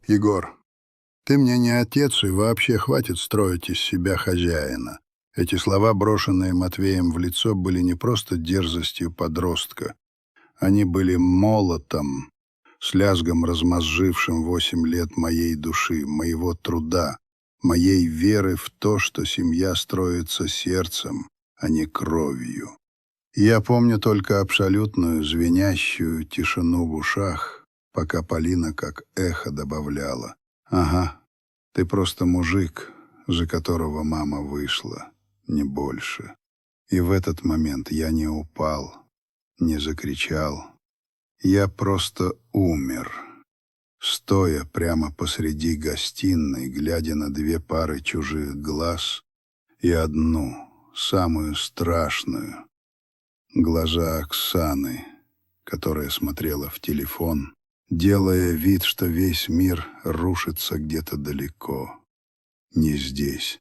Егор, ты мне не отец, и вообще хватит строить из себя хозяина. Эти слова, брошенные Матвеем в лицо, были не просто дерзостью подростка. Они были молотом, с лязгом размозжившим 8 лет моей души, моего труда, моей веры в то, что семья строится сердцем, а не кровью. Я помню только абсолютную звенящую тишину в ушах, пока Полина как эхо добавляла: «Ага, ты просто мужик, за которого мама вышла, не больше». И в этот момент я не упал, не закричал. Я просто умер, стоя прямо посреди гостиной, глядя на 2 пары чужих глаз и одну, самую страшную, глаза Оксаны, которая смотрела в телефон, делая вид, что весь мир рушится где-то далеко. Не здесь,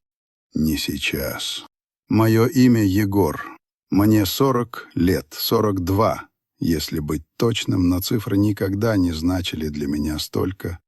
не сейчас. Мое имя Егор. Мне 40 лет, 42, если быть точным, но цифры никогда не значили для меня столько,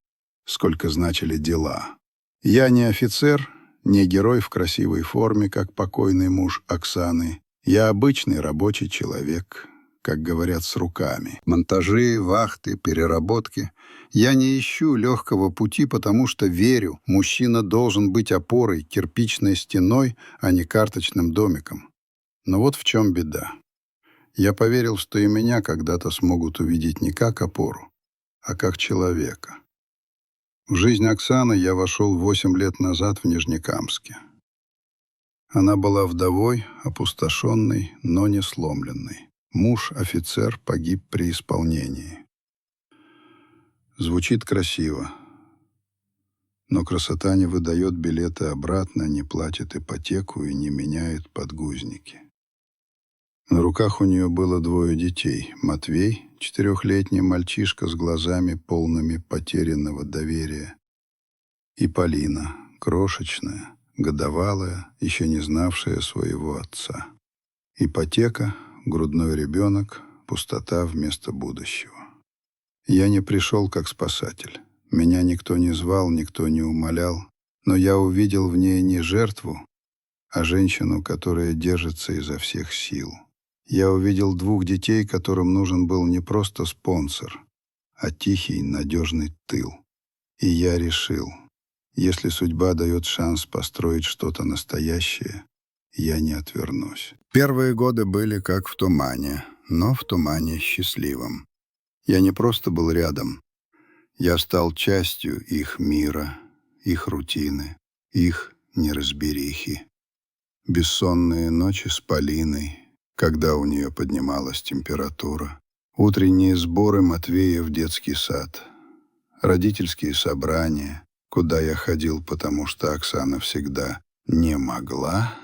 сколько значили дела. Я не офицер, не герой в красивой форме, как покойный муж Оксаны. Я обычный рабочий человек, как говорят, с руками. Монтажи, вахты, переработки. Я не ищу легкого пути, потому что верю, мужчина должен быть опорой, кирпичной стеной, а не карточным домиком. Но вот в чем беда. Я поверил, что и меня когда-то смогут увидеть не как опору, а как человека. В жизнь Оксаны я вошел 8 лет назад в Нижнекамске. Она была вдовой, опустошенной, но не сломленной. Муж-офицер погиб при исполнении. Звучит красиво, но красота не выдает билеты обратно, не платит ипотеку и не меняет подгузники. На руках у нее было 2 детей. Матвей, 4-летний мальчишка с глазами, полными потерянного доверия, и Полина, крошечная, годовалая, еще не знавшая своего отца. Ипотека, грудной ребенок, пустота вместо будущего. Я не пришел как спасатель. Меня никто не звал, никто не умолял, но я увидел в ней не жертву, а женщину, которая держится изо всех сил. Я увидел 2 детей, которым нужен был не просто спонсор, а тихий, надежный тыл. И я решил, если судьба дает шанс построить что-то настоящее, я не отвернусь. Первые годы были как в тумане, но в тумане счастливом. Я не просто был рядом. Я стал частью их мира, их рутины, их неразберихи. Бессонные ночи с Полиной, когда у нее поднималась температура. Утренние сборы Матвея в детский сад. Родительские собрания, куда я ходил, потому что Оксана всегда не могла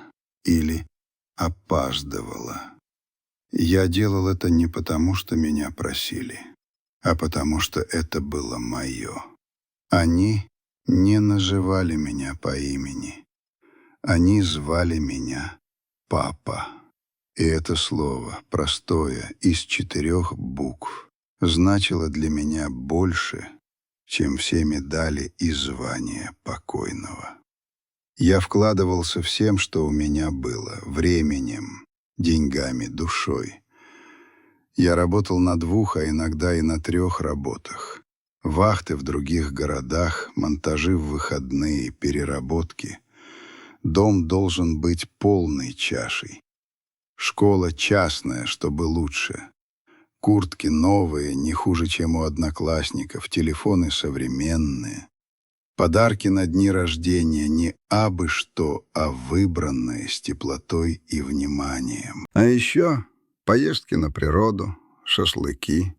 или опаздывала. Я делал это не потому, что меня просили, а потому что это было мое. Они не называли меня по имени. Они звали меня папа. И это слово, простое, из 4 букв, значило для меня больше, чем все медали и звания покойного. Я вкладывался всем, что у меня было, временем, деньгами, душой. Я работал на 2, а иногда и на 3 работах. Вахты в других городах, монтажи в выходные, переработки. Дом должен быть полной чашей. Школа частная, чтобы лучше. Куртки новые, не хуже, чем у одноклассников, телефоны современные. Подарки на дни рождения не абы что, а выбранные с теплотой и вниманием. А еще поездки на природу, шашлыки,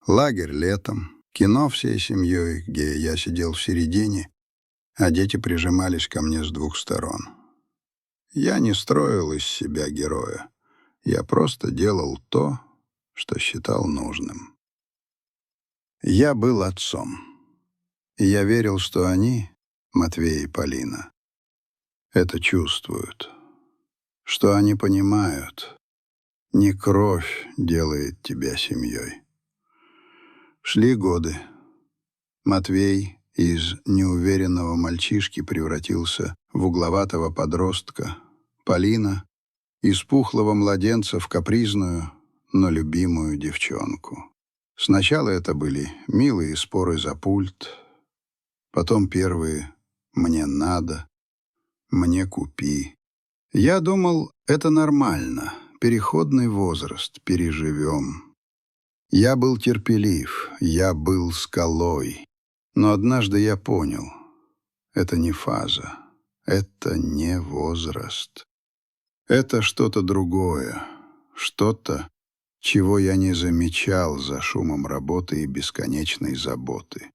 лагерь летом, кино всей семьей, где я сидел в середине, а дети прижимались ко мне с 2 сторон. Я не строил из себя героя. Я просто делал то, что считал нужным. Я был отцом. И я верил, что они, Матвей и Полина, это чувствуют. Что они понимают. Не кровь делает тебя семьей. Шли годы. Матвей Из неуверенного мальчишки превратился в угловатого подростка. Полина — из пухлого младенца в капризную, но любимую девчонку. Сначала это были милые споры за пульт, потом первые «мне надо», «мне купи». Я думал, это нормально, переходный возраст, переживем. Я был терпелив, я был скалой. Но однажды я понял, это не фаза, это не возраст. Это что-то другое, что-то, чего я не замечал за шумом работы и бесконечной заботы.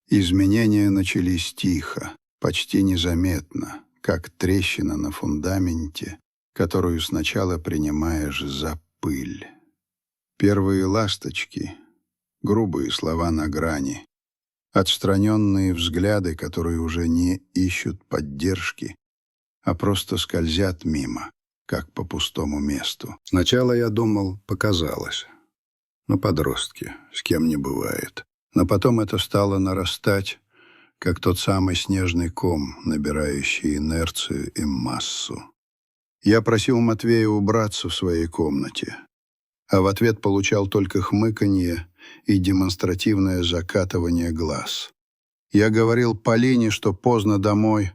Изменения начались тихо, почти незаметно, как трещина на фундаменте, которую сначала принимаешь за пыль. Первые ласточки, грубые слова на грани, отстраненные взгляды, которые уже не ищут поддержки, а просто скользят мимо, как по пустому месту. Сначала я думал, показалось. Ну, подростки, с кем не бывает. Но потом это стало нарастать, как тот самый снежный ком, набирающий инерцию и массу. Я просил Матвея убраться в своей комнате, а в ответ получал только хмыканье и демонстративное закатывание глаз. Я говорил Полине, что поздно домой,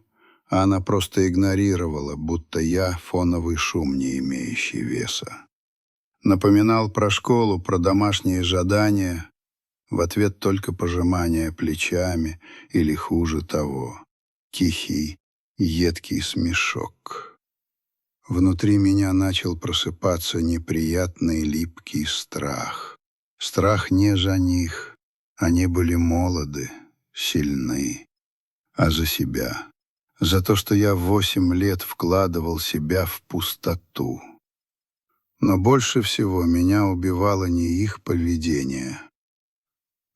а она просто игнорировала, будто я фоновый шум, не имеющий веса. Напоминал про школу, про домашние задания, в ответ только пожимание плечами или, хуже того, тихий, едкий смешок. Внутри меня начал просыпаться неприятный липкий страх. Страх не за них. Они были молоды, сильны. А за себя. За то, что я 8 лет вкладывал себя в пустоту. Но больше всего меня убивало не их поведение,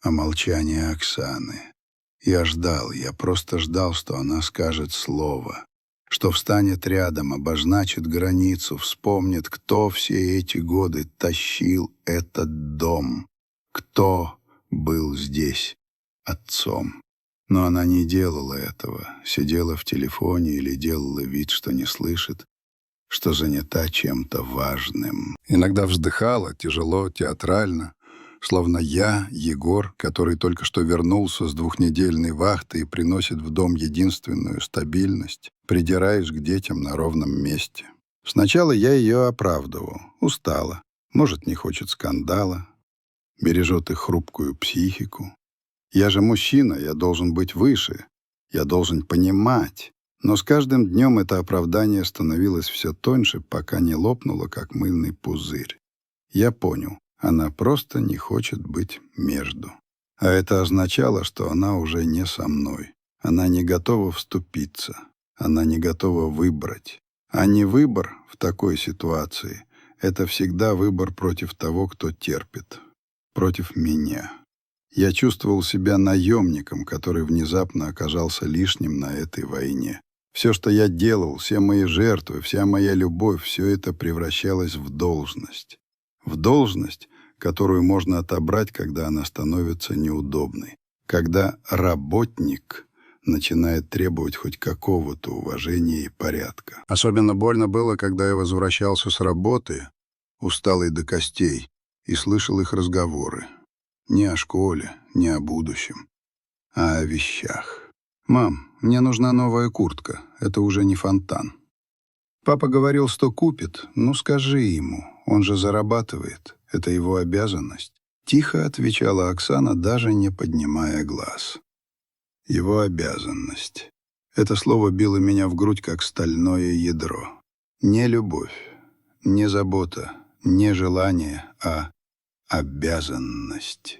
а молчание Оксаны. Я просто ждал, что она скажет слово, что встанет рядом, обозначит границу, вспомнит, кто все эти годы тащил этот дом, кто был здесь отцом. Но она не делала этого, сидела в телефоне или делала вид, что не слышит, что занята чем-то важным. Иногда вздыхала, тяжело, театрально, словно я, Егор, который только что вернулся с 2-недельной вахты и приносит в дом единственную стабильность, придираюсь к детям на ровном месте. Сначала я ее оправдывал, устала, может, не хочет скандала, бережет их хрупкую психику. Я же мужчина, я должен быть выше, я должен понимать. Но с каждым днем это оправдание становилось все тоньше, пока не лопнуло, как мыльный пузырь. Я понял, она просто не хочет быть между. А это означало, что она уже не со мной. Она не готова вступиться, она не готова выбрать. А не выбор в такой ситуации — это всегда выбор против того, кто терпит, против меня. Я чувствовал себя наемником, который внезапно оказался лишним на этой войне. Все, что я делал, все мои жертвы, вся моя любовь, все это превращалось в должность. В должность, которую можно отобрать, когда она становится неудобной. Когда работник начинает требовать хоть какого-то уважения и порядка. Особенно больно было, когда я возвращался с работы, усталый до костей, и слышал их разговоры. Не о школе, не о будущем, а о вещах. «Мам, мне нужна новая куртка, это уже не фонтан». Папа говорил, что купит, ну скажи ему, он же зарабатывает, это его обязанность. Тихо отвечала Оксана, даже не поднимая глаз. Его обязанность. Это слово било меня в грудь, как стальное ядро. Не любовь, не забота, не желание, а обязанность.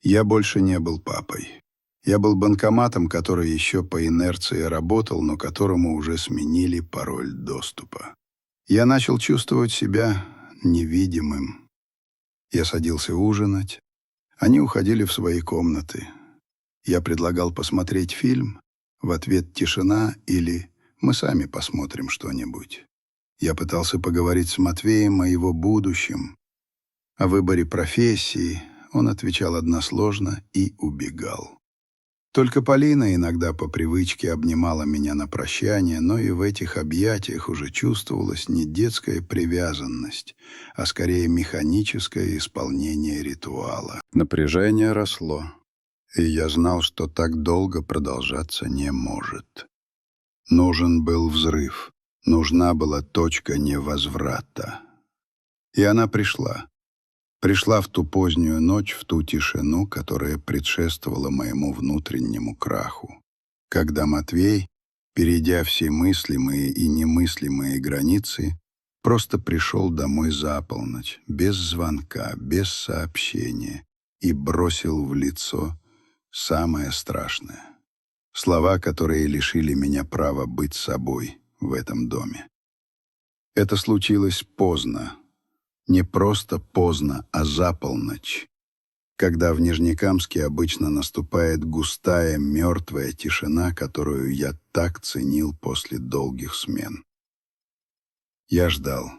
Я больше не был папой. Я был банкоматом, который еще по инерции работал, но которому уже сменили пароль доступа. Я начал чувствовать себя невидимым. Я садился ужинать. Они уходили в свои комнаты. Я предлагал посмотреть фильм. В ответ тишина или «мы сами посмотрим что-нибудь». Я пытался поговорить с Матвеем о его будущем, о выборе профессии. Он отвечал односложно и убегал. Только Полина иногда по привычке обнимала меня на прощание, но и в этих объятиях уже чувствовалась не детская привязанность, а скорее механическое исполнение ритуала. Напряжение росло, и я знал, что так долго продолжаться не может. Нужен был взрыв, нужна была точка невозврата. И она пришла. Пришла в ту позднюю ночь, в ту тишину, которая предшествовала моему внутреннему краху, когда Матвей, перейдя все мыслимые и немыслимые границы, просто пришел домой за полночь, без звонка, без сообщения, и бросил в лицо самое страшное. Слова, которые лишили меня права быть собой в этом доме. Это случилось поздно. Не просто поздно, а за полночь, когда в Нижнекамске обычно наступает густая, мертвая тишина, которую я так ценил после долгих смен. Я ждал.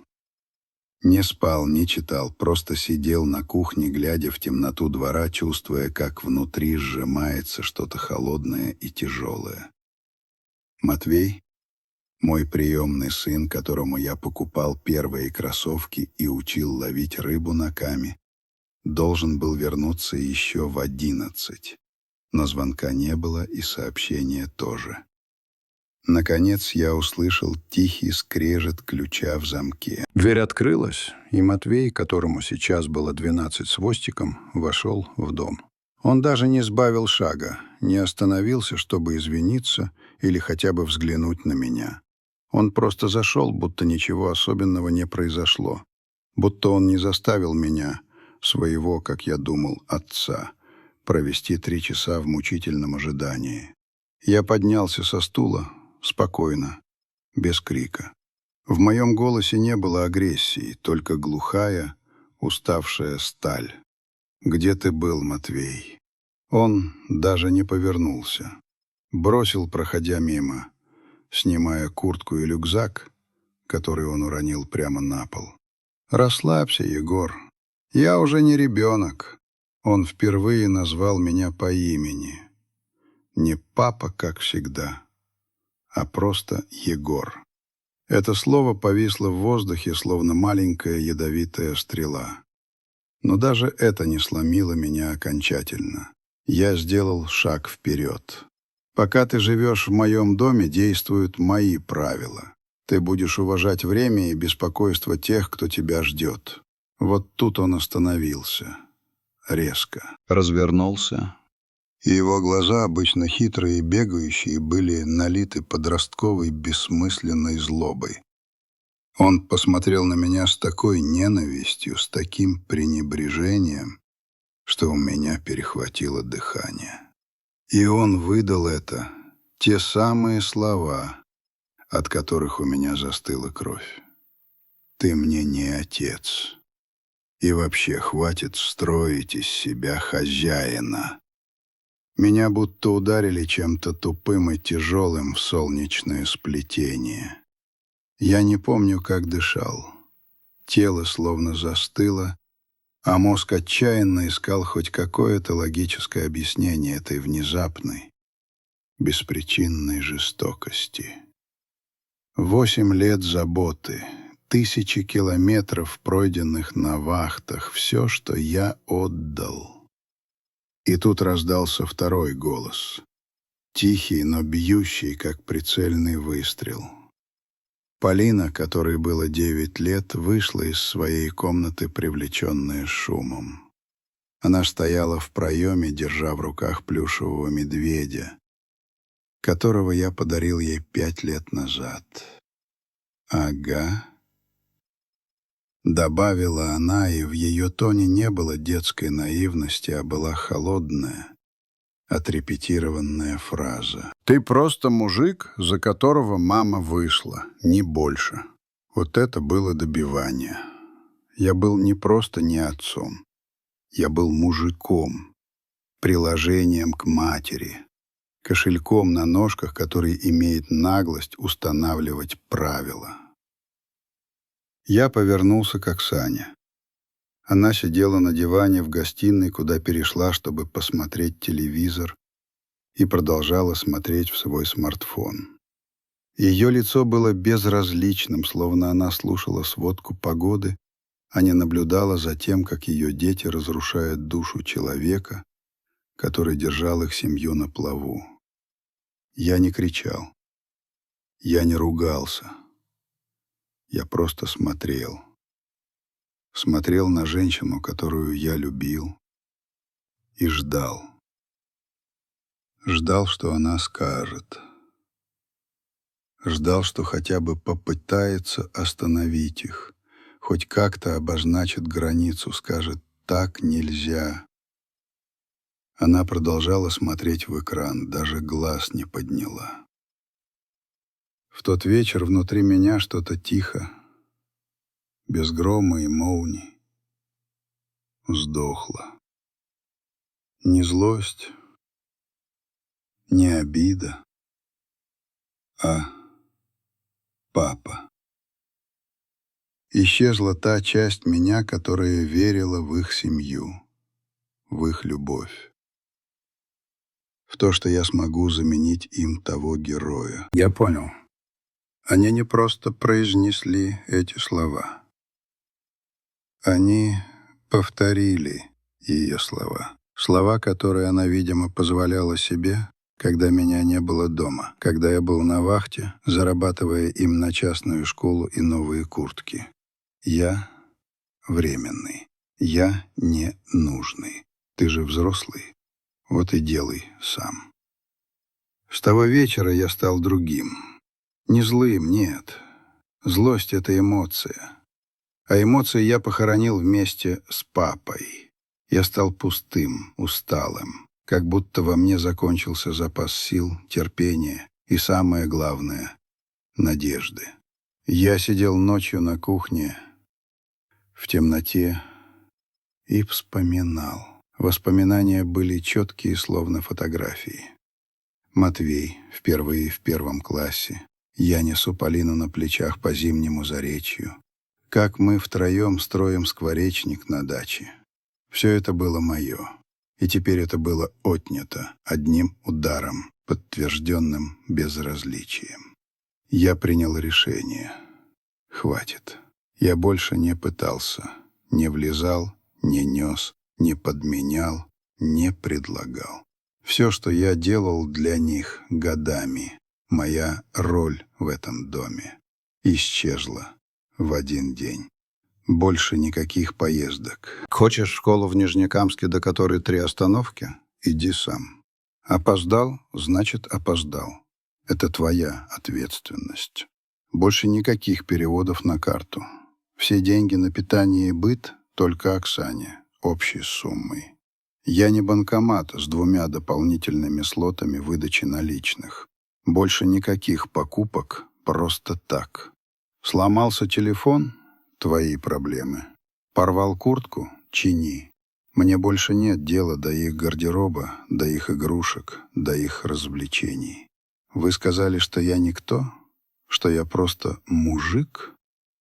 Не спал, не читал, просто сидел на кухне, глядя в темноту двора, чувствуя, как внутри сжимается что-то холодное и тяжелое. Матвей, мой приемный сын, которому я покупал первые кроссовки и учил ловить рыбу на каме, должен был вернуться еще в 11, но звонка не было и сообщения тоже. Наконец я услышал тихий скрежет ключа в замке. Дверь открылась, и Матвей, которому сейчас было 12 с хвостиком, вошел в дом. Он даже не сбавил шага, не остановился, чтобы извиниться или хотя бы взглянуть на меня. Он просто зашел, будто ничего особенного не произошло, будто он не заставил меня, своего, как я думал, отца, провести 3 часа в мучительном ожидании. Я поднялся со стула, спокойно, без крика. В моем голосе не было агрессии, только глухая, уставшая сталь. «Где ты был, Матвей?» Он даже не повернулся. Бросил, проходя мимо, снимая куртку и рюкзак, который он уронил прямо на пол. «Расслабься, Егор. Я уже не ребенок». Он впервые назвал меня по имени. Не папа, как всегда, а просто Егор. Это слово повисло в воздухе, словно маленькая ядовитая стрела. Но даже это не сломило меня окончательно. Я сделал шаг вперед. Пока ты живешь в моем доме, действуют мои правила. Ты будешь уважать время и беспокойство тех, кто тебя ждет. Вот тут он остановился. Резко. Развернулся. И его глаза, обычно хитрые и бегающие, были налиты подростковой бессмысленной злобой. Он посмотрел на меня с такой ненавистью, с таким пренебрежением, что у меня перехватило дыхание. И он выдал это, те самые слова, от которых у меня застыла кровь. «Ты мне не отец. И вообще хватит строить из себя хозяина». Меня будто ударили чем-то тупым и тяжелым в солнечное сплетение. Я не помню, как дышал. Тело словно застыло, а мозг отчаянно искал хоть какое-то логическое объяснение этой внезапной, беспричинной жестокости. 8 лет заботы, 1000 километров, пройденных на вахтах, все, что я отдал. И тут раздался второй голос, тихий, но бьющий, как прицельный выстрел. Полина, которой было 9 лет, вышла из своей комнаты, привлеченная шумом. Она стояла в проеме, держа в руках плюшевого медведя, которого я подарил ей 5 лет назад. «Ага», — добавила она, и в ее тоне не было детской наивности, а была холодная, отрепетированная фраза. «Ты просто мужик, за которого мама вышла, не больше». Вот это было добивание. Я был не просто не отцом. Я был мужиком, приложением к матери, кошельком на ножках, который имеет наглость устанавливать правила. Я повернулся к Оксане. Она сидела на диване в гостиной, куда перешла, чтобы посмотреть телевизор, и продолжала смотреть в свой смартфон. Ее лицо было безразличным, словно она слушала сводку погоды, а не наблюдала за тем, как ее дети разрушают душу человека, который держал их семью на плаву. Я не кричал. Я не ругался. Я просто смотрел. Смотрел на женщину, которую я любил, и ждал. Ждал, что она скажет. Ждал, что хотя бы попытается остановить их, хоть как-то обозначит границу, скажет «так нельзя». Она продолжала смотреть в экран, даже глаз не подняла. В тот вечер внутри меня что-то тихо, без грома и молний, сдохло. Не злость, не обида, а папа. Исчезла та часть меня, которая верила в их семью, в их любовь, в то, что я смогу заменить им того героя. Я понял. Они не просто произнесли эти слова. Они повторили ее слова. Слова, которые она, видимо, позволяла себе, когда меня не было дома, когда я был на вахте, зарабатывая им на частную школу и новые куртки. Я временный. Я не нужный. Ты же взрослый. Вот и делай сам. С того вечера я стал другим. Не злым, нет. Злость — это эмоция. А эмоции я похоронил вместе с папой. Я стал пустым, усталым, как будто во мне закончился запас сил, терпения и, самое главное, надежды. Я сидел ночью на кухне, в темноте, и вспоминал. Воспоминания были четкие, словно фотографии. Матвей впервые в 1 классе. Я несу Полину на плечах по зимнему заречью. Как мы втроем строим скворечник на даче. Все это было мое. И теперь это было отнято одним ударом, подтвержденным безразличием. Я принял решение. Хватит. Я больше не пытался, не влезал, не нес, не подменял, не предлагал. Все, что я делал для них годами, моя роль в этом доме, исчезла в один день. Больше никаких поездок. Хочешь школу в Нижнекамске, до которой 3 остановки? Иди сам. Опоздал, значит, опоздал. Это твоя ответственность. Больше никаких переводов на карту. Все деньги на питание и быт только Оксане, общей суммой. Я не банкомат с 2 дополнительными слотами выдачи наличных. Больше никаких покупок просто так. Сломался телефон — твои проблемы. Порвал куртку — чини. Мне больше нет дела до их гардероба, до их игрушек, до их развлечений. Вы сказали, что я никто? Что я просто мужик?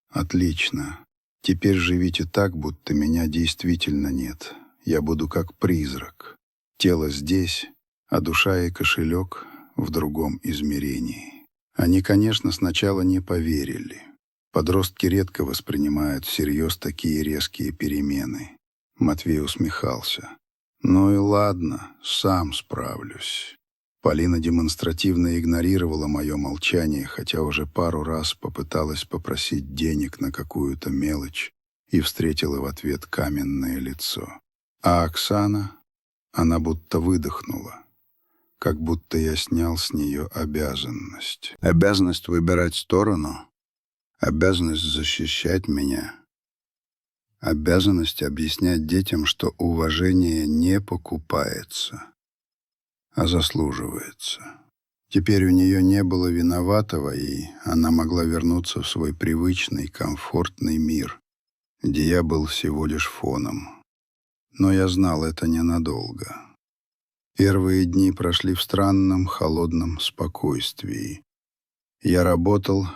Отлично. Теперь живите так, будто меня действительно нет. Я буду как призрак. Тело здесь, а душа и кошелек в другом измерении. Они, конечно, сначала не поверили. Подростки редко воспринимают всерьез такие резкие перемены. Матвей усмехался. «Ну и ладно, сам справлюсь». Полина демонстративно игнорировала мое молчание, хотя уже пару раз попыталась попросить денег на какую-то мелочь и встретила в ответ каменное лицо. А Оксана, она будто выдохнула, как будто я снял с нее обязанность. Обязанность выбирать сторону, обязанность защищать меня, обязанность объяснять детям, что уважение не покупается, а заслуживается. Теперь у нее не было виноватого, и она могла вернуться в свой привычный, комфортный мир, где я был всего лишь фоном. Но я знал, это ненадолго. Первые дни прошли в странном, холодном спокойствии. Я работал,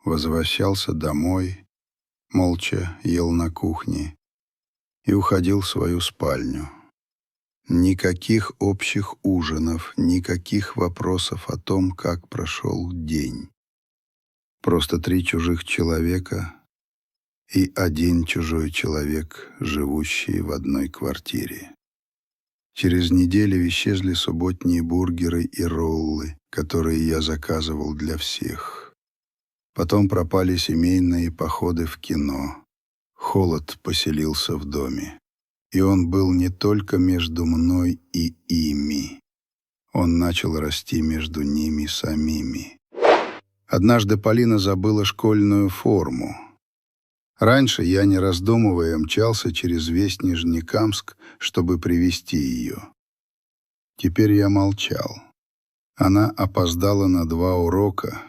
возвращался домой, молча ел на кухне и уходил в свою спальню. Никаких общих ужинов, никаких вопросов о том, как прошел день. Просто 3 чужих человека и 1 чужой человек, живущий в одной квартире. Через неделю исчезли субботние бургеры и роллы, которые я заказывал для всех. Потом пропали семейные походы в кино. Холод поселился в доме. И он был не только между мной и ими. Он начал расти между ними самими. Однажды Полина забыла школьную форму. Раньше я, не раздумывая, мчался через весь Нижнекамск, чтобы привезти ее. Теперь я молчал. Она опоздала на 2 урока,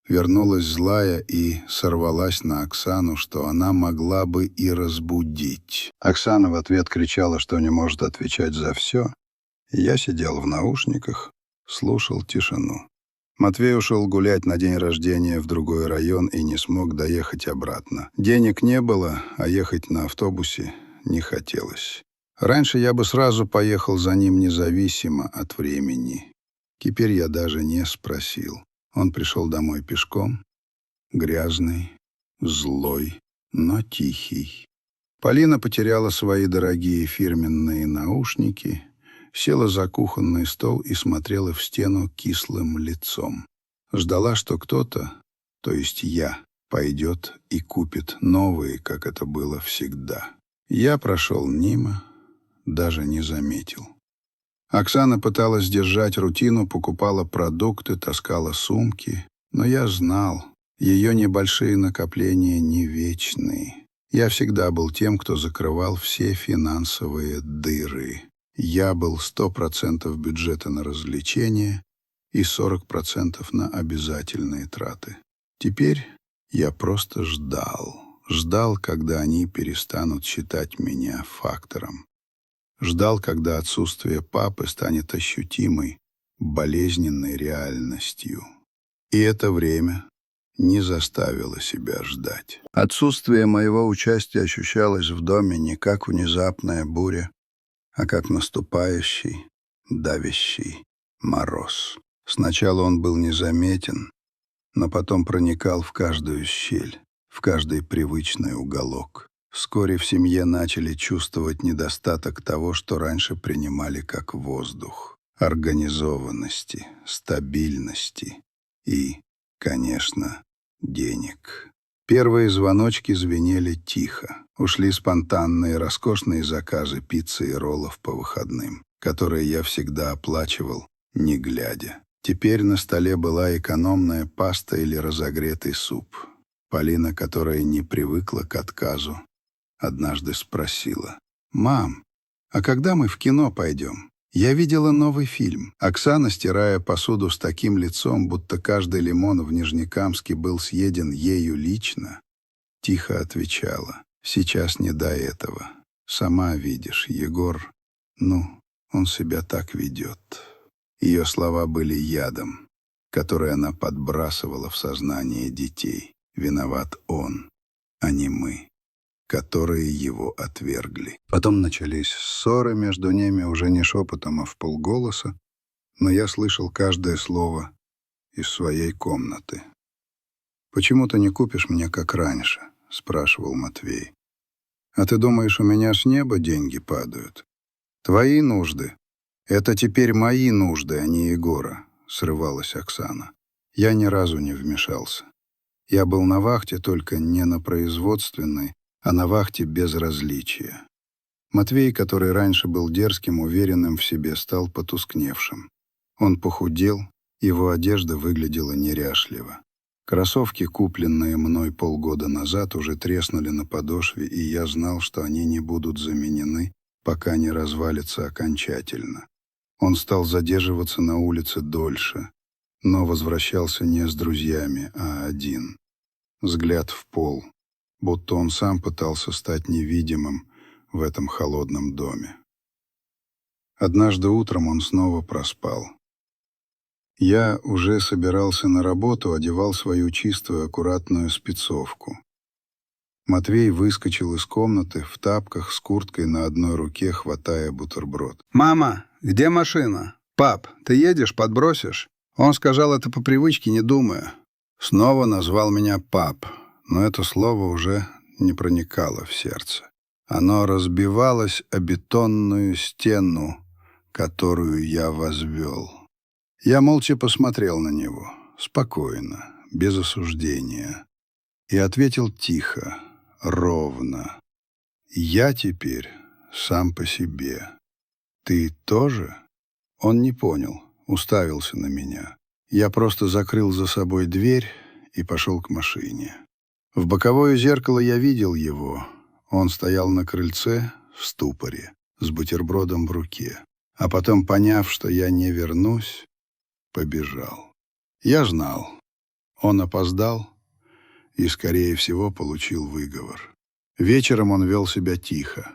вернулась злая и сорвалась на Оксану, что она могла бы и разбудить. Оксана в ответ кричала, что не может отвечать за все. Я сидел в наушниках, слушал тишину. Матвей ушел гулять на день рождения в другой район и не смог доехать обратно. Денег не было, а ехать на автобусе не хотелось. Раньше я бы сразу поехал за ним независимо от времени. Теперь я даже не спросил. Он пришел домой пешком, грязный, злой, но тихий. Полина потеряла свои дорогие фирменные наушники, села за кухонный стол и смотрела в стену кислым лицом. Ждала, что кто-то, то есть я, пойдет и купит новые, как это было всегда. Я прошел мимо, даже не заметил. Оксана пыталась держать рутину, покупала продукты, таскала сумки. Но я знал, ее небольшие накопления не вечные. Я всегда был тем, кто закрывал все финансовые дыры. Я был 100% бюджета на развлечения и 40% на обязательные траты. Теперь я просто ждал. Ждал, когда они перестанут считать меня фактором. Ждал, когда отсутствие папы станет ощутимой, болезненной реальностью. И это время не заставило себя ждать. Отсутствие моего участия ощущалось в доме не как внезапная буря, а как наступающий, давящий мороз. Сначала он был незаметен, но потом проникал в каждую щель, в каждый привычный уголок. Вскоре в семье начали чувствовать недостаток того, что раньше принимали как воздух. Организованности, стабильности и, конечно, денег. Первые звоночки звенели тихо. Ушли спонтанные, роскошные заказы пиццы и роллов по выходным, которые я всегда оплачивал, не глядя. Теперь на столе была экономная паста или разогретый суп. Полина, которая не привыкла к отказу, однажды спросила: «Мам, а когда мы в кино пойдем? Я видела новый фильм». Оксана, стирая посуду с таким лицом, будто каждый лимон в Нижнекамске был съеден ею лично, тихо отвечала: «Сейчас не до этого. Сама видишь, Егор, он себя так ведет». Ее слова были ядом, который она подбрасывала в сознание детей. Виноват он, а не мы, которые его отвергли. Потом начались ссоры между ними, уже не шепотом, а вполголоса, но я слышал каждое слово из своей комнаты. «Почему ты не купишь мне, как раньше?» — спрашивал Матвей. «А ты думаешь, у меня с неба деньги падают? Твои нужды — это теперь мои нужды, а не Егора», — срывалась Оксана. Я ни разу не вмешался. Я был на вахте, только не на производственной, а на вахте безразличия. Матвей, который раньше был дерзким, уверенным в себе, стал потускневшим. Он похудел, его одежда выглядела неряшливо. Кроссовки, купленные мной полгода назад, уже треснули на подошве, и я знал, что они не будут заменены, пока не развалятся окончательно. Он стал задерживаться на улице дольше, но возвращался не с друзьями, а один. Взгляд в пол, будто он сам пытался стать невидимым в этом холодном доме. Однажды утром он снова проспал. Я уже собирался на работу, одевал свою чистую, аккуратную спецовку. Матвей выскочил из комнаты в тапках с курткой на одной руке, хватая бутерброд. «Мама, где машина? Пап, ты едешь, подбросишь?» Он сказал это по привычке, не думая. Снова назвал меня пап, но это слово уже не проникало в сердце. Оно разбивалось о бетонную стену, которую я возвел. Я молча посмотрел на него, спокойно, без осуждения, и ответил тихо, ровно. «Я теперь сам по себе. Ты тоже?» Он не понял, уставился на меня. Я просто закрыл за собой дверь и пошел к машине. В боковое зеркало я видел его. Он стоял на крыльце в ступоре, с бутербродом в руке. А потом, поняв, что я не вернусь, побежал. Я знал. Он опоздал и, скорее всего, получил выговор. Вечером он вел себя тихо.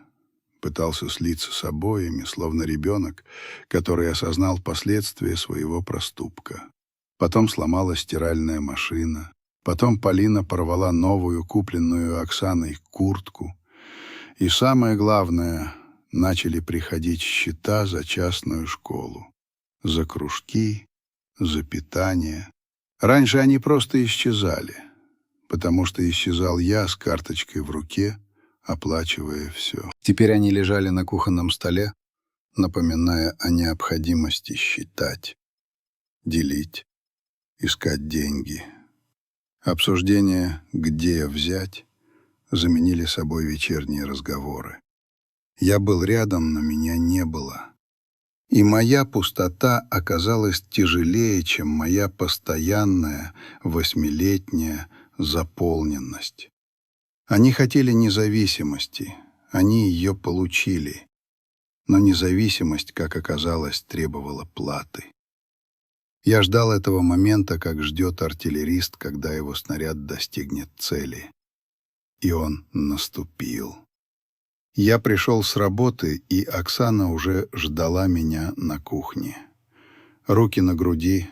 Пытался слиться с обоими, словно ребенок, который осознал последствия своего проступка. Потом сломалась стиральная машина. Потом Полина порвала новую, купленную Оксаной, куртку. И самое главное, начали приходить счета за частную школу. За кружки, за питание. Раньше они просто исчезали, потому что исчезал я с карточкой в руке, оплачивая все. Теперь они лежали на кухонном столе, напоминая о необходимости считать, делить, искать деньги. Обсуждения «где взять» заменили собой вечерние разговоры. Я был рядом, но меня не было. И моя пустота оказалась тяжелее, чем моя постоянная 8-летняя заполненность. Они хотели независимости, они ее получили. Но независимость, как оказалось, требовала платы. Я ждал этого момента, как ждет артиллерист, когда его снаряд достигнет цели. И он наступил. Я пришел с работы, и Оксана уже ждала меня на кухне. Руки на груди,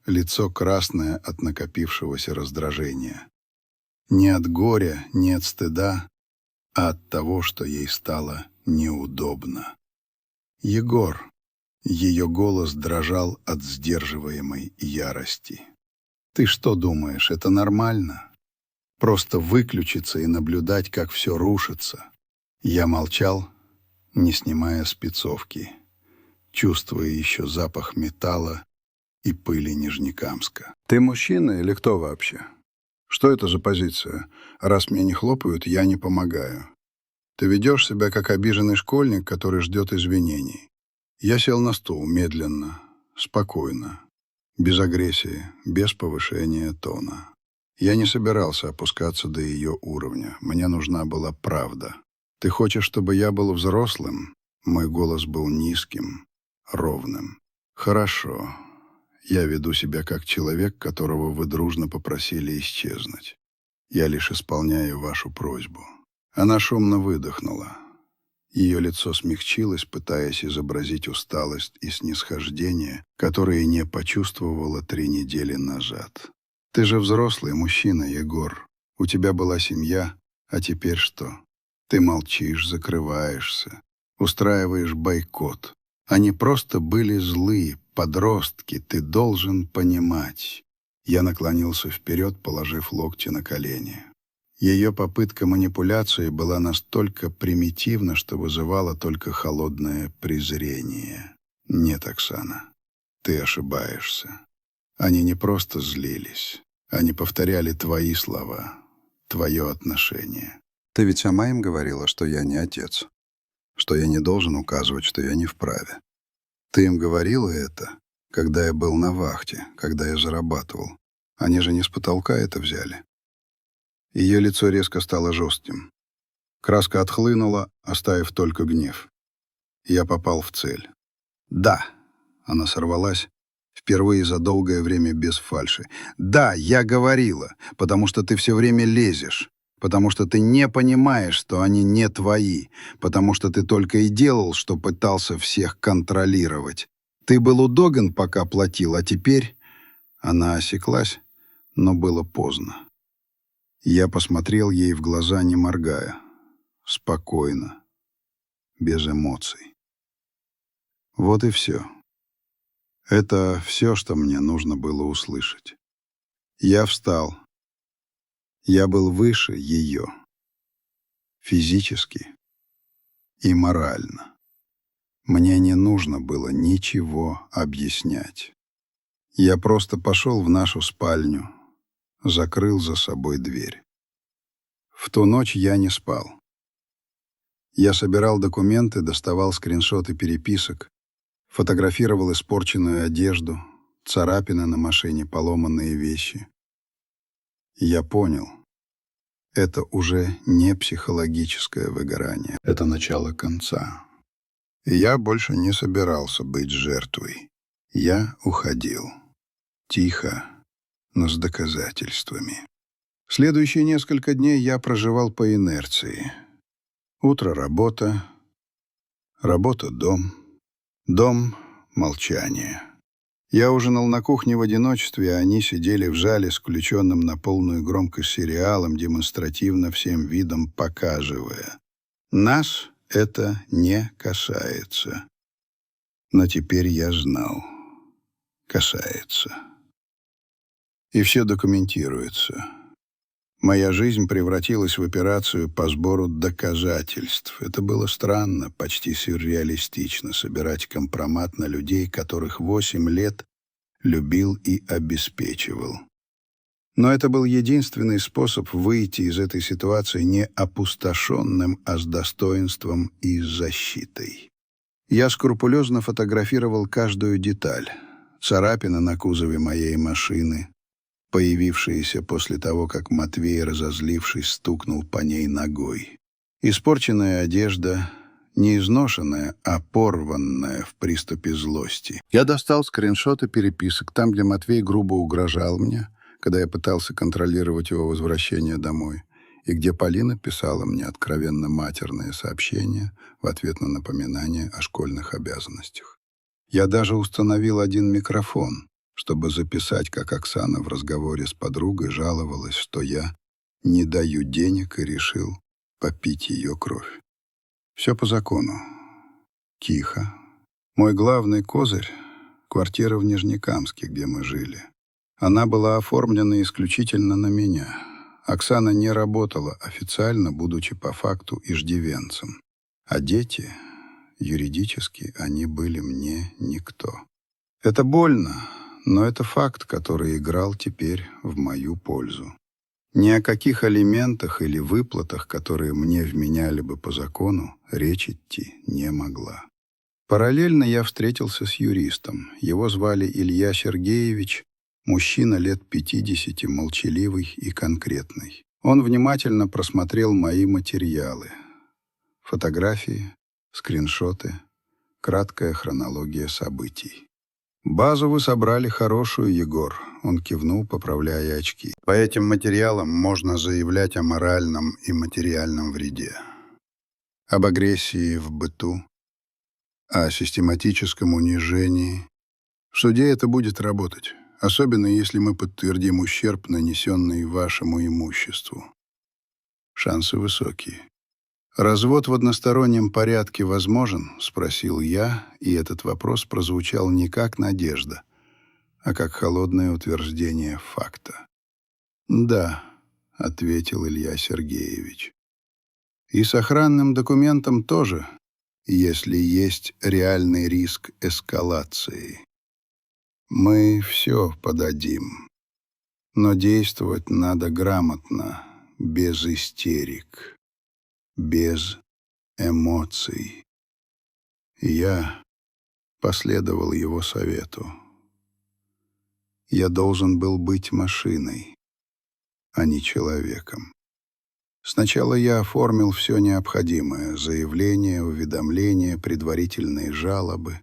лицо красное от накопившегося раздражения. Не от горя, не от стыда, а от того, что ей стало неудобно. «Егор!» Ее голос дрожал от сдерживаемой ярости. «Ты что думаешь, это нормально? Просто выключиться и наблюдать, как все рушится?» Я молчал, не снимая спецовки, чувствуя еще запах металла и пыли Нижнекамска. «Ты мужчина или кто вообще? Что это за позиция? Раз мне не хлопают, я не помогаю. Ты ведешь себя как обиженный школьник, который ждет извинений». Я сел на стул медленно, спокойно, без агрессии, без повышения тона. Я не собирался опускаться до ее уровня. Мне нужна была правда. «Ты хочешь, чтобы я был взрослым?» Мой голос был низким, ровным. «Хорошо. Я веду себя как человек, которого вы дружно попросили исчезнуть. Я лишь исполняю вашу просьбу». Она шумно выдохнула. Ее лицо смягчилось, пытаясь изобразить усталость и снисхождение, которые не почувствовала 3 недели назад. «Ты же взрослый мужчина, Егор. У тебя была семья, а теперь что? Ты молчишь, закрываешься, устраиваешь бойкот. Они просто были злые, подростки, ты должен понимать». Я наклонился вперед, положив локти на колени. Ее попытка манипуляции была настолько примитивна, что вызывала только холодное презрение. «Нет, Оксана, ты ошибаешься. Они не просто злились. Они повторяли твои слова, твое отношение. Ты ведь сама им говорила, что я не отец, что я не должен указывать, что я не вправе. Ты им говорила это, когда я был на вахте, когда я зарабатывал. Они же не с потолка это взяли». Ее лицо резко стало жестким. Краска отхлынула, оставив только гнев. Я попал в цель. «Да», — она сорвалась, впервые за долгое время без фальши. «Да, я говорила, потому что ты все время лезешь, потому что ты не понимаешь, что они не твои, потому что ты только и делал, что пытался всех контролировать. Ты был удобен, пока платил, а теперь...» Она осеклась, но было поздно. Я посмотрел ей в глаза, не моргая, спокойно, без эмоций. Вот и все. Это все, что мне нужно было услышать. Я встал. Я был выше ее. Физически и морально. Мне не нужно было ничего объяснять. Я просто пошел в нашу спальню, закрыл за собой дверь. В ту ночь я не спал. Я собирал документы, доставал скриншоты переписок, фотографировал испорченную одежду, царапины на машине, поломанные вещи. Я понял, это уже не психологическое выгорание, это начало конца. И я больше не собирался быть жертвой. Я уходил. Тихо, но с доказательствами. Следующие несколько дней я проживал по инерции. Утро — работа, работа — дом, дом — молчание. Я ужинал на кухне в одиночестве, а они сидели в зале с включенным на полную громкость сериалом, демонстративно всем видом показывая. Нас это не касается. Но теперь я знал. Касается. И все документируется. Моя жизнь превратилась в операцию по сбору доказательств. Это было странно, почти сюрреалистично, собирать компромат на людей, которых 8 лет любил и обеспечивал. Но это был единственный способ выйти из этой ситуации не опустошенным, а с достоинством и с защитой. Я скрупулезно фотографировал каждую деталь. Царапины на кузове моей машины, появившиеся после того, как Матвей, разозлившись, стукнул по ней ногой. Испорченная одежда, не изношенная, а порванная в приступе злости. Я достал скриншоты переписок, там, где Матвей грубо угрожал мне, когда я пытался контролировать его возвращение домой, и где Полина писала мне откровенно матерные сообщения в ответ на напоминание о школьных обязанностях. Я даже установил один микрофон, чтобы записать, как Оксана в разговоре с подругой жаловалась, что я не даю денег и решил попить ее кровь. Все по закону. Тихо. Мой главный козырь — квартира в Нижнекамске, где мы жили. Она была оформлена исключительно на меня. Оксана не работала официально, будучи по факту иждивенцем. А дети, юридически, они были мне никто. Это больно, но это факт, который играл теперь в мою пользу. Ни о каких алиментах или выплатах, которые мне вменяли бы по закону, речь идти не могла. Параллельно я встретился с юристом. Его звали Илья Сергеевич, мужчина лет 50, молчаливый и конкретный. Он внимательно просмотрел мои материалы. Фотографии, скриншоты, краткая хронология событий. «Базу вы собрали хорошую, Егор», — он кивнул, поправляя очки. «По этим материалам можно заявлять о моральном и материальном вреде, об агрессии в быту, о систематическом унижении. В суде это будет работать, особенно если мы подтвердим ущерб, нанесенный вашему имуществу. Шансы высокие». «Развод в одностороннем порядке возможен?» — спросил я, и этот вопрос прозвучал не как надежда, а как холодное утверждение факта. «Да», — ответил Илья Сергеевич. «И с охранным документом тоже, если есть реальный риск эскалации. Мы все подадим, но действовать надо грамотно, без истерик, без эмоций». Я последовал его совету. Я должен был быть машиной, а не человеком. Сначала я оформил все необходимое — заявление, уведомления, предварительные жалобы.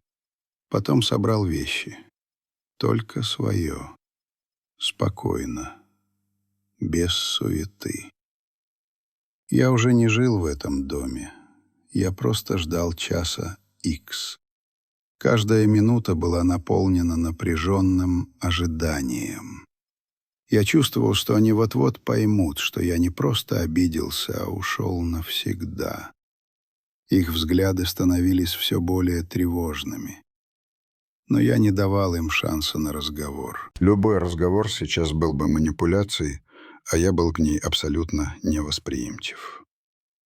Потом собрал вещи. Только свое. Спокойно. Без суеты. Я уже не жил в этом доме. Я просто ждал часа Икс. Каждая минута была наполнена напряженным ожиданием. Я чувствовал, что они вот-вот поймут, что я не просто обиделся, а ушел навсегда. Их взгляды становились все более тревожными. Но я не давал им шанса на разговор. Любой разговор сейчас был бы манипуляцией, а я был к ней абсолютно невосприимчив.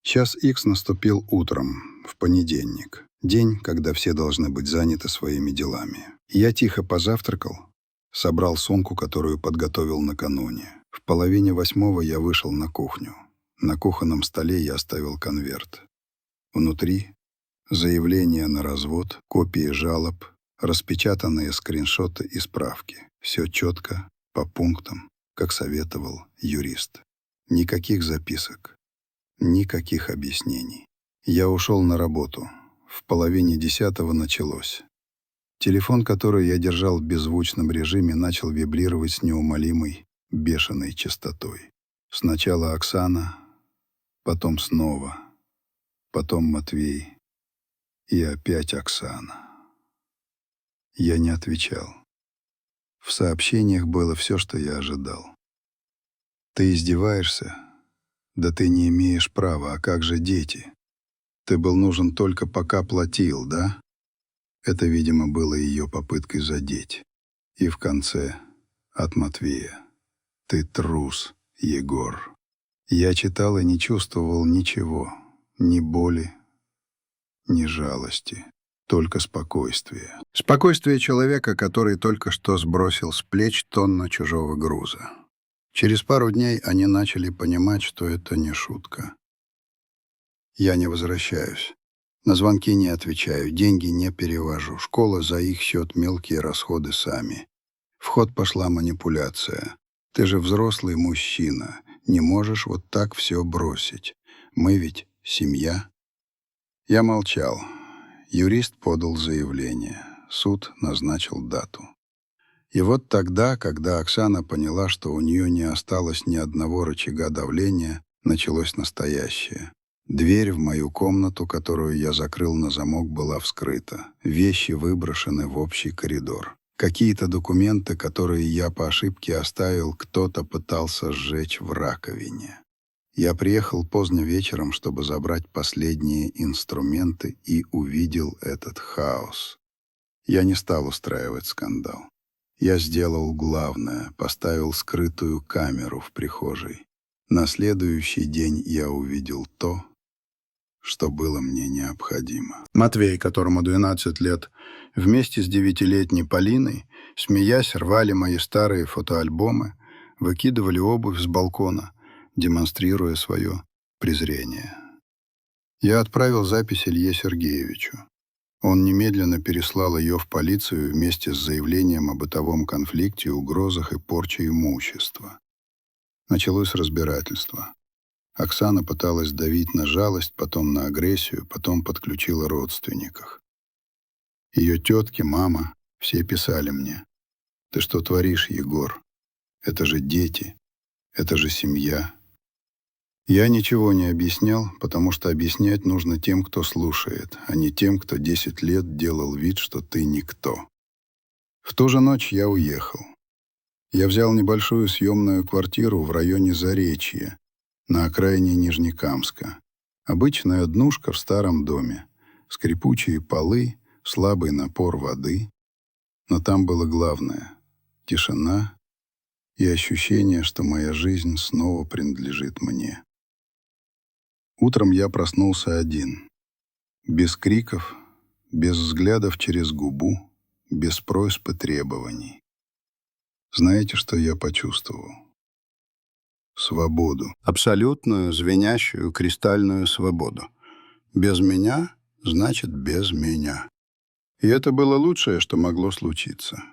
Час Х наступил утром, в понедельник. День, когда все должны быть заняты своими делами. Я тихо позавтракал, собрал сумку, которую подготовил накануне. В 7:30 я вышел на кухню. На кухонном столе я оставил конверт. Внутри заявление на развод, копии жалоб, распечатанные скриншоты и справки. Все четко, по пунктам, как советовал юрист. Никаких записок, никаких объяснений. Я ушел на работу. В 9:30 началось. Телефон, который я держал в беззвучном режиме, начал вибрировать с неумолимой, бешеной частотой. Сначала Оксана, потом снова, потом Матвей и опять Оксана. Я не отвечал. В сообщениях было все, что я ожидал. «Ты издеваешься? Да ты не имеешь права, а как же дети? Ты был нужен только пока платил, да?» Это, видимо, было ее попыткой задеть. И в конце от Матвея. «Ты трус, Егор». Я читал и не чувствовал ничего, ни боли, ни жалости, только спокойствие. Спокойствие человека, который только что сбросил с плеч тонну чужого груза. Через пару дней они начали понимать, что это не шутка. Я не возвращаюсь. На звонки не отвечаю, деньги не перевожу. Школа за их счет, мелкие расходы сами. В ход пошла манипуляция. Ты же взрослый мужчина, не можешь вот так все бросить. Мы ведь семья. Я молчал. Юрист подал заявление. Суд назначил дату. И вот тогда, когда Оксана поняла, что у нее не осталось ни одного рычага давления, началось настоящее. Дверь в мою комнату, которую я закрыл на замок, была вскрыта. Вещи выброшены в общий коридор. Какие-то документы, которые я по ошибке оставил, кто-то пытался сжечь в раковине. Я приехал поздно вечером, чтобы забрать последние инструменты, и увидел этот хаос. Я не стал устраивать скандал. Я сделал главное, поставил скрытую камеру в прихожей. На следующий день я увидел то, что было мне необходимо. Матвей, которому 12 лет, вместе с 9-летней Полиной, смеясь, рвали мои старые фотоальбомы, выкидывали обувь с балкона, демонстрируя свое презрение. Я отправил запись Илье Сергеевичу. Он немедленно переслал ее в полицию вместе с заявлением о бытовом конфликте, угрозах и порче имущества. Началось разбирательство. Оксана пыталась давить на жалость, потом на агрессию, потом подключила родственников. Ее тетки, мама, все писали мне: «Ты что творишь, Егор? Это же дети, это же семья». Я ничего не объяснял, потому что объяснять нужно тем, кто слушает, а не тем, кто 10 лет делал вид, что ты никто. В ту же ночь я уехал. Я взял небольшую съемную квартиру в районе Заречья, на окраине Нижнекамска. Обычная однушка в старом доме, скрипучие полы, слабый напор воды. Но там было главное — тишина и ощущение, что моя жизнь снова принадлежит мне. Утром я проснулся один. Без криков, без взглядов через губу, без просьб и требований. Знаете, что я почувствовал? Свободу. Абсолютную, звенящую, кристальную свободу. Без меня значит без меня. И это было лучшее, что могло случиться.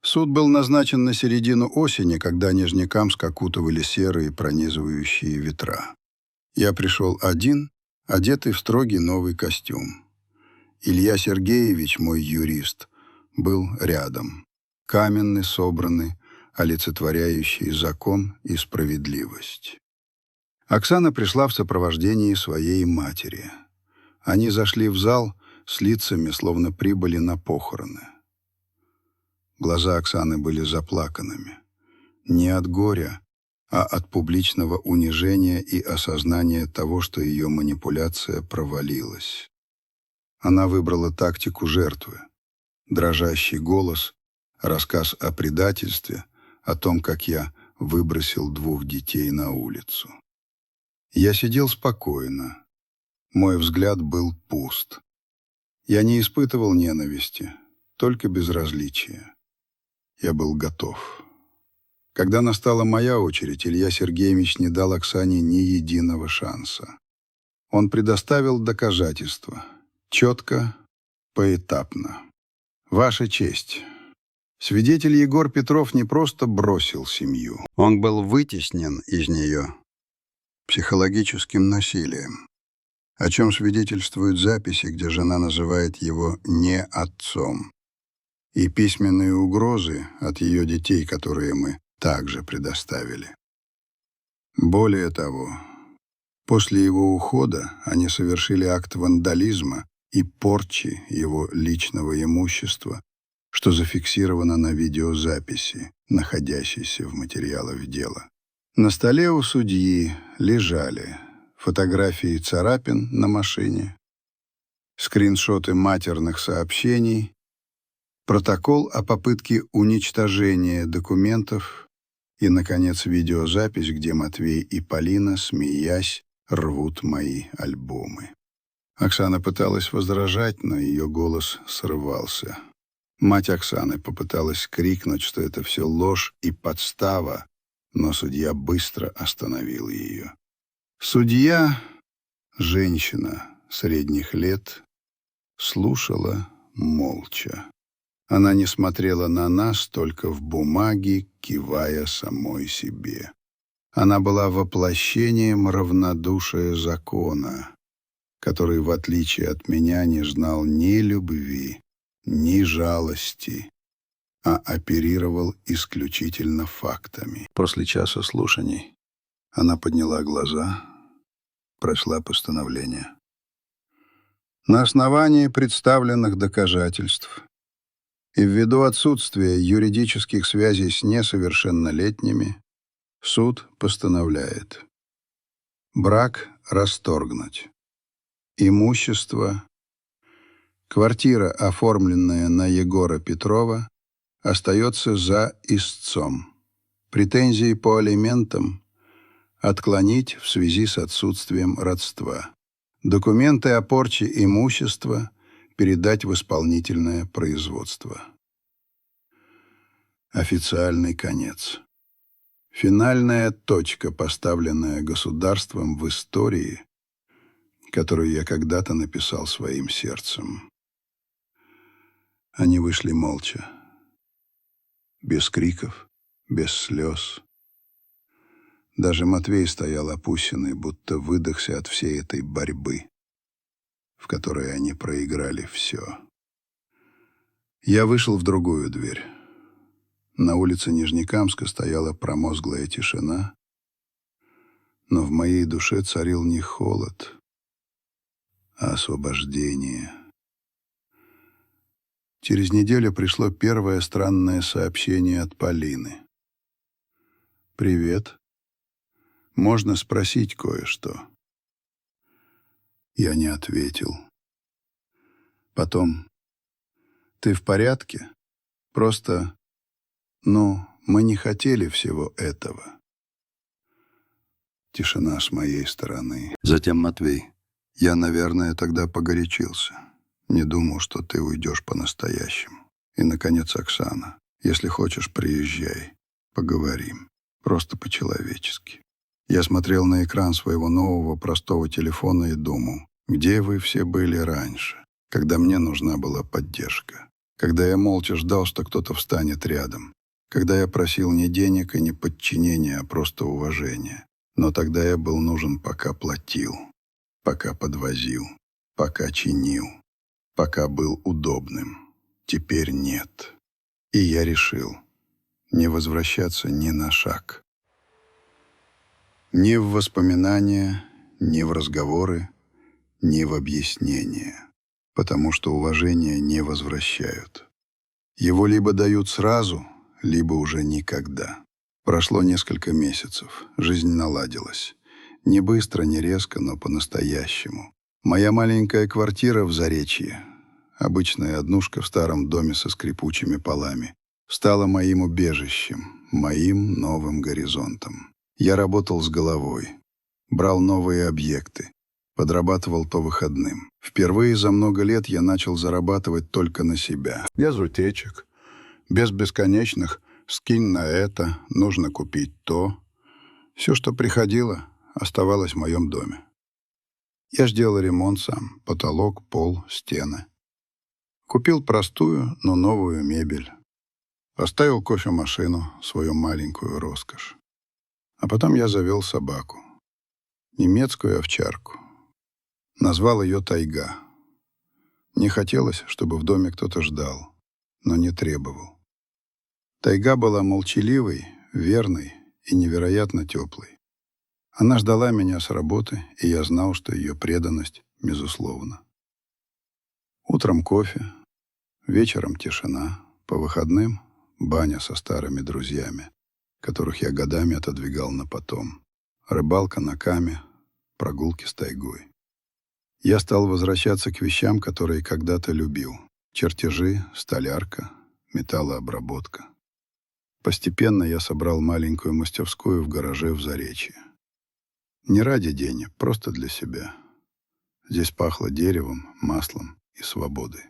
Суд был назначен на середину осени, когда Нижнекамск окутывали серые пронизывающие ветра. Я пришел один, одетый в строгий новый костюм. Илья Сергеевич, мой юрист, был рядом. Каменный, собранный, олицетворяющий закон и справедливость. Оксана пришла в сопровождении своей матери. Они зашли в зал с лицами, словно прибыли на похороны. Глаза Оксаны были заплаканными. Не от горя, а от публичного унижения и осознания того, что ее манипуляция провалилась. Она выбрала тактику жертвы. Дрожащий голос, рассказ о предательстве, о том, как я выбросил 2 детей на улицу. Я сидел спокойно. Мой взгляд был пуст. Я не испытывал ненависти, только безразличие. Я был готов. Когда настала моя очередь, Илья Сергеевич не дал Оксане ни единого шанса. Он предоставил доказательства. Четко, поэтапно. Ваша честь. Свидетель Егор Петров не просто бросил семью. Он был вытеснен из нее психологическим насилием, о чем свидетельствуют записи, где жена называет его «не отцом», и письменные угрозы от ее детей, которые мы также предоставили. Более того, после его ухода они совершили акт вандализма и порчи его личного имущества, что зафиксировано на видеозаписи, находящейся в материалах дела. На столе у судьи лежали фотографии царапин на машине, скриншоты матерных сообщений, протокол о попытке уничтожения документов и, наконец, видеозапись, где Матвей и Полина, смеясь, рвут мои альбомы. Оксана пыталась возражать, но ее голос срывался. Мать Оксаны попыталась крикнуть, что это все ложь и подстава, но судья быстро остановил ее. Судья, женщина средних лет, слушала молча. Она не смотрела на нас, только в бумаге, кивая самой себе. Она была воплощением равнодушия закона, который, в отличие от меня, не знал ни любви, ни жалости, а оперировал исключительно фактами. После часа слушаний она подняла глаза, прочла постановление. На основании представленных доказательств и ввиду отсутствия юридических связей с несовершеннолетними, суд постановляет: брак расторгнуть. Имущество. Квартира, оформленная на Егора Петрова, остается за истцом. Претензии по алиментам отклонить в связи с отсутствием родства. Документы о порче имущества передать в исполнительное производство. Официальный конец. Финальная точка, поставленная государством в истории, которую я когда-то написал своим сердцем. Они вышли молча, без криков, без слез. Даже Матвей стоял опущенный, будто выдохся от всей этой борьбы, в которой они проиграли все. Я вышел в другую дверь. На улице Нижнекамска стояла промозглая тишина, но в моей душе царил не холод, а освобождение. Через неделю пришло первое странное сообщение от Полины. «Привет. Можно спросить кое-что?» Я не ответил. Потом: «Ты в порядке? Просто, мы не хотели всего этого». Тишина с моей стороны. Затем Матвей: «Я, наверное, тогда погорячился. Не думал, что ты уйдешь по-настоящему». И, наконец, Оксана: «Если хочешь, приезжай. Поговорим. Просто по-человечески». Я смотрел на экран своего нового простого телефона и думал: где вы все были раньше, когда мне нужна была поддержка? Когда я молча ждал, что кто-то встанет рядом. Когда я просил не денег и не подчинения, а просто уважения. Но тогда я был нужен, пока платил, пока подвозил, пока чинил, пока был удобным. Теперь нет. И я решил не возвращаться ни на шаг. Ни в воспоминания, ни в разговоры, ни в объяснения. Потому что уважение не возвращают. Его либо дают сразу, либо уже никогда. Прошло несколько месяцев. Жизнь наладилась. Не быстро, не резко, но по-настоящему. Моя маленькая квартира в Заречье, обычная однушка в старом доме со скрипучими полами, стала моим убежищем, моим новым горизонтом. Я работал с головой, брал новые объекты, подрабатывал по выходным. Впервые за много лет я начал зарабатывать только на себя. Без утечек, без бесконечных «скинь на это, нужно купить то». Все, что приходило, оставалось в моем доме. Я ж делал ремонт сам: потолок, пол, стены. Купил простую, но новую мебель. Поставил кофемашину, свою маленькую роскошь. А потом я завел собаку. Немецкую овчарку. Назвал ее Тайга. Не хотелось, чтобы в доме кто-то ждал, но не требовал. Тайга была молчаливой, верной и невероятно теплой. Она ждала меня с работы, и я знал, что ее преданность безусловна. Утром кофе, вечером тишина, по выходным баня со старыми друзьями, которых я годами отодвигал на потом, рыбалка на Каме, прогулки с Тайгой. Я стал возвращаться к вещам, которые когда-то любил: чертежи, столярка, металлообработка. Постепенно я собрал маленькую мастерскую в гараже в Заречье. Не ради денег, просто для себя. Здесь пахло деревом, маслом и свободой.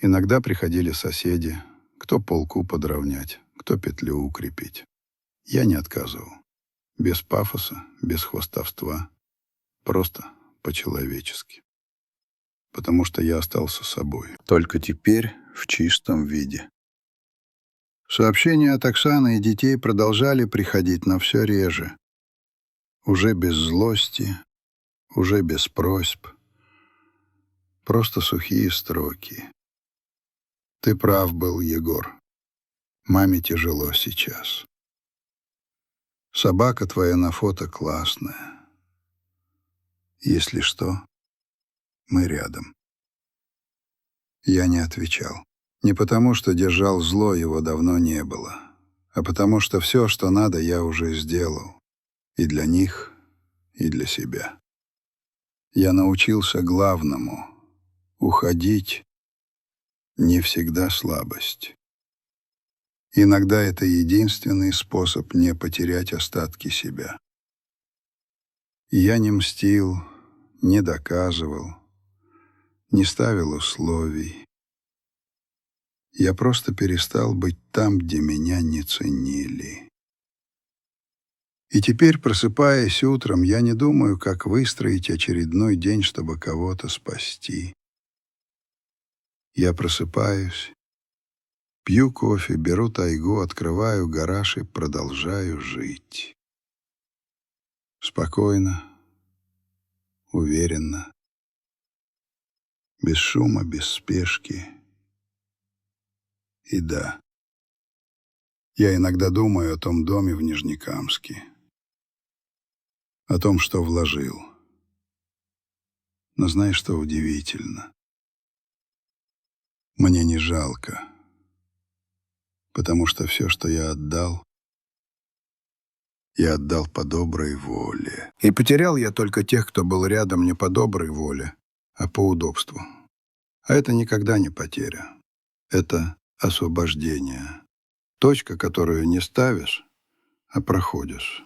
Иногда приходили соседи, кто полку подровнять, кто петлю укрепить. Я не отказывал. Без пафоса, без хвастовства. Просто по-человечески. Потому что я остался собой. Только теперь в чистом виде. Сообщения от Оксаны и детей продолжали приходить, но все реже. Уже без злости, уже без просьб. Просто сухие строки. Ты прав был, Егор. Маме тяжело сейчас. Собака твоя на фото классная. Если что, мы рядом. Я не отвечал. Не потому, что держал зло, его давно не было, а потому что все, что надо, я уже сделал. И для них, и для себя. Я научился главному — уходить не всегда слабость. Иногда это единственный способ не потерять остатки себя. Я не мстил, не доказывал, не ставил условий. Я просто перестал быть там, где меня не ценили. И теперь, просыпаясь утром, я не думаю, как выстроить очередной день, чтобы кого-то спасти. Я просыпаюсь, пью кофе, беру Тайгу, открываю гараж и продолжаю жить. Спокойно, уверенно, без шума, без спешки. И да, я иногда думаю о том доме в Нижнекамске, о том, что вложил. Но знаешь, что удивительно? Мне не жалко, потому что все, что я отдал по доброй воле. И потерял я только тех, кто был рядом не по доброй воле, а по удобству. А это никогда не потеря. Это освобождение. Точка, которую не ставишь, а проходишь.